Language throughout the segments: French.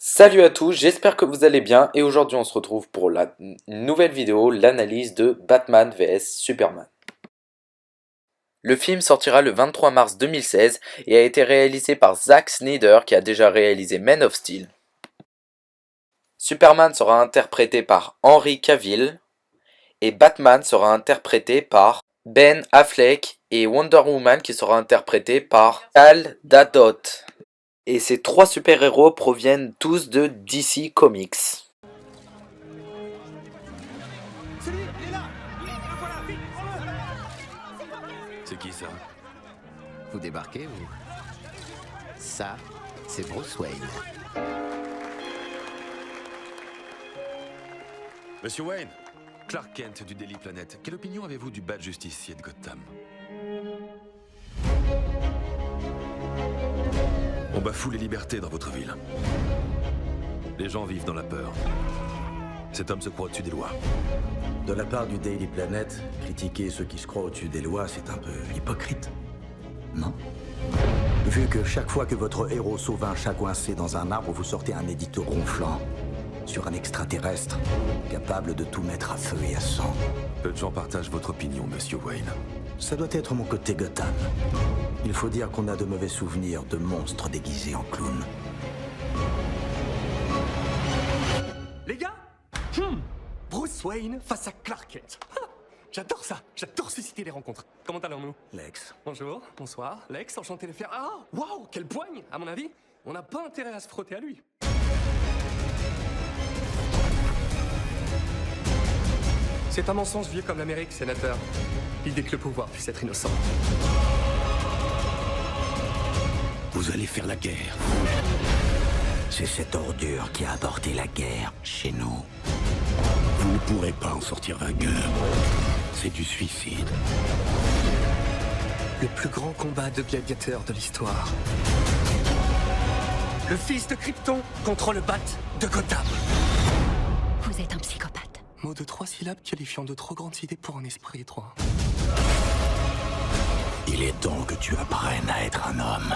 Salut à tous, j'espère que vous allez bien et aujourd'hui on se retrouve pour la nouvelle vidéo, l'analyse de Batman vs Superman. Le film sortira le 23 mars 2016 et a été réalisé par Zack Snyder qui a déjà réalisé Man of Steel. Superman sera interprété par Henry Cavill et Batman sera interprété par Ben Affleck et Wonder Woman qui sera interprétée par Gal Gadot. Et ces trois super-héros proviennent tous de DC Comics. C'est qui ça? Vous débarquez, vous? Ça, c'est Bruce Wayne. Monsieur Wayne, Clark Kent du Daily Planet. Quelle opinion avez-vous du bad justicier de Gotham? On bafoue les libertés dans votre ville. Les gens vivent dans la peur. Cet homme se croit au-dessus des lois. De la part du Daily Planet, critiquer ceux qui se croient au-dessus des lois, c'est un peu hypocrite. Non? Vu que chaque fois que votre héros sauve un chat coincé dans un arbre, vous sortez un édito ronflant sur un extraterrestre capable de tout mettre à feu et à sang. Peu de gens partagent votre opinion, monsieur Wayne. Ça doit être mon côté Gotham. Il faut dire qu'on a de mauvais souvenirs de monstres déguisés en clowns. Les gars, Bruce Wayne face à Clark Kent. J'adore ça, j'adore susciter les rencontres. Comment allons-nous? Lex. Bonjour, bonsoir, Lex, enchanté de faire... Ah, waouh, quelle poigne. À mon avis, on n'a pas intérêt à se frotter à lui. C'est un mensonge vieux comme l'Amérique, sénateur. L'idée que le pouvoir puisse être innocent. Vous allez faire la guerre. C'est cette ordure qui a apporté la guerre chez nous. Vous ne pourrez pas en sortir vainqueur. C'est du suicide. Le plus grand combat de gladiateurs de l'histoire. Le fils de Krypton contre le bat de Gotham. Vous êtes un psychopathe. Mot de 3 syllabes qualifiant de trop grandes idées pour un esprit étroit. Il est temps que tu apprennes à être un homme.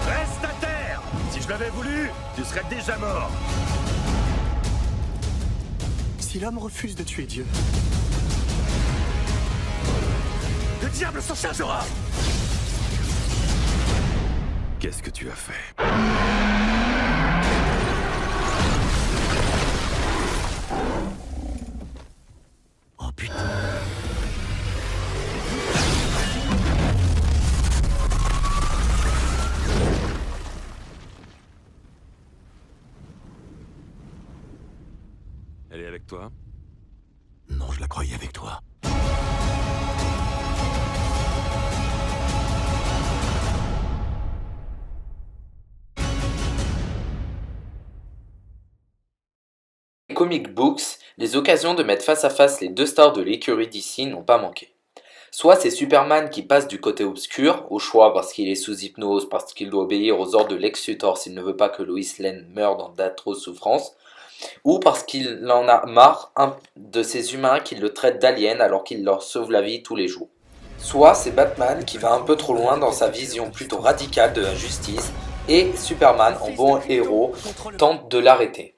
Reste à terre! Si je l'avais voulu, tu serais déjà mort! Si l'homme refuse de tuer Dieu, Le diable s'en chargera! Qu'est-ce que tu as fait? Oh putain. Elle est avec toi? Non, je la croyais avec toi. Les comic books, les occasions de mettre face à face les deux stars de l'écurie DC n'ont pas manqué. Soit c'est Superman qui passe du côté obscur, au choix parce qu'il est sous hypnose, parce qu'il doit obéir aux ordres de Lex Luthor s'il ne veut pas que Lois Lane meure dans d'atroces souffrances, ou parce qu'il en a marre de ces humains qui le traitent d'aliens alors qu'il leur sauve la vie tous les jours. Soit c'est Batman qui va un peu trop loin dans sa vision plutôt radicale de la justice, et Superman, en bon héros, tente de l'arrêter.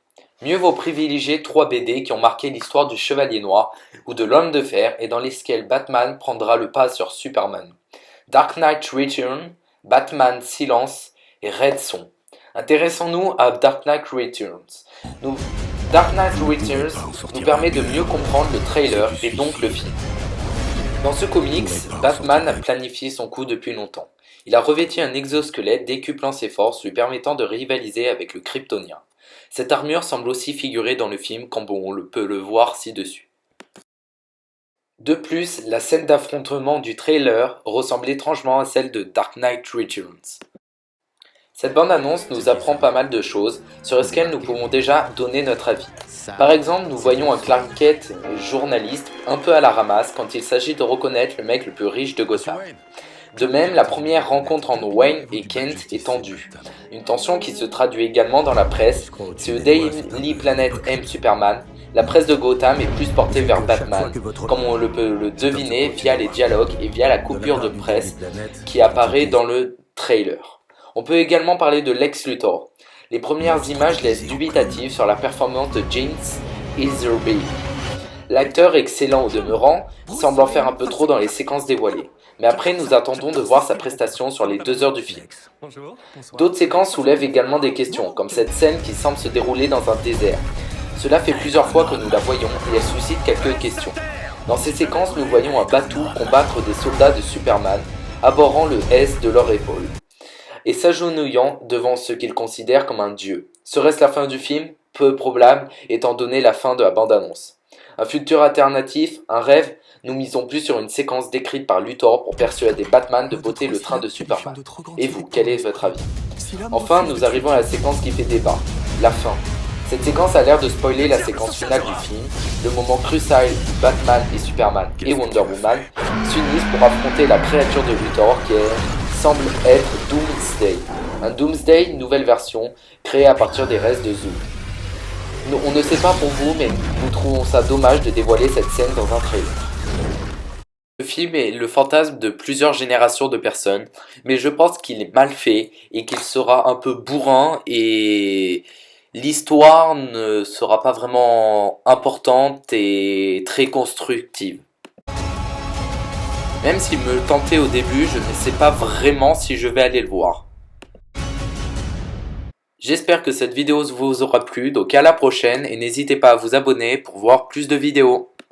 Mieux vaut privilégier 3 BD qui ont marqué l'histoire du Chevalier Noir ou de l'Homme de Fer et dans lesquels Batman prendra le pas sur Superman. Dark Knight Returns, Batman Silence et Red Son. Intéressons-nous à Dark Knight Returns. Dark Knight Returns nous permet de mieux comprendre le trailer et donc le film. Dans ce comics, Batman a planifié son coup depuis longtemps. Il a revêtu un exosquelette décuplant ses forces lui permettant de rivaliser avec le Kryptonien. Cette armure semble aussi figurer dans le film comme on peut le voir ci-dessus. De plus, la scène d'affrontement du trailer ressemble étrangement à celle de Dark Knight Returns. Cette bande-annonce nous apprend pas mal de choses sur lesquelles nous pouvons déjà donner notre avis. Par exemple, nous voyons un Clark Kent journaliste un peu à la ramasse quand il s'agit de reconnaître le mec le plus riche de Gotham. De même, la première rencontre entre Wayne et Kent est tendue. Une tension qui se traduit également dans la presse. Si le Daily Planet aime Superman, la presse de Gotham est plus portée vers Batman, comme on peut le deviner via les dialogues et via la coupure de presse qui apparaît dans le trailer. On peut également parler de Lex Luthor. Les premières images laissent dubitatif sur la performance de James Easterby. L'acteur excellent au demeurant, semble en faire un peu trop dans les séquences dévoilées. Mais après, nous attendons de voir sa prestation sur les 2 heures du film. Bonjour. Bonsoir. D'autres séquences soulèvent également des questions, comme cette scène qui semble se dérouler dans un désert. Cela fait plusieurs fois que nous la voyons et elle suscite quelques questions. Dans ces séquences, nous voyons un Batuu combattre des soldats de Superman, abordant le S de leur épaule, et s'agenouillant devant ce qu'ils considèrent comme un dieu. Serait-ce la fin du film? Peu probable, étant donné la fin de la bande-annonce. Un futur alternatif, un rêve? Nous misons plus sur une séquence décrite par Luthor pour persuader Batman de botter le train de Superman. Et vous, quel est votre avis? Enfin, nous arrivons à la séquence qui fait débat, la fin. Cette séquence a l'air de spoiler la séquence finale du film, le moment crucial où Batman et Superman et Wonder Woman s'unissent pour affronter la créature de Luthor qui semble être Doomsday. Un Doomsday, une nouvelle version, créée à partir des restes de Zoom. On ne sait pas pour vous, mais nous trouvons ça dommage de dévoiler cette scène dans un trailer. Le film est le fantasme de plusieurs générations de personnes, mais je pense qu'il est mal fait et qu'il sera un peu bourrin et l'histoire ne sera pas vraiment importante et très constructive. Même s'il me tentait au début, je ne sais pas vraiment si je vais aller le voir. J'espère que cette vidéo vous aura plu, donc à la prochaine et n'hésitez pas à vous abonner pour voir plus de vidéos.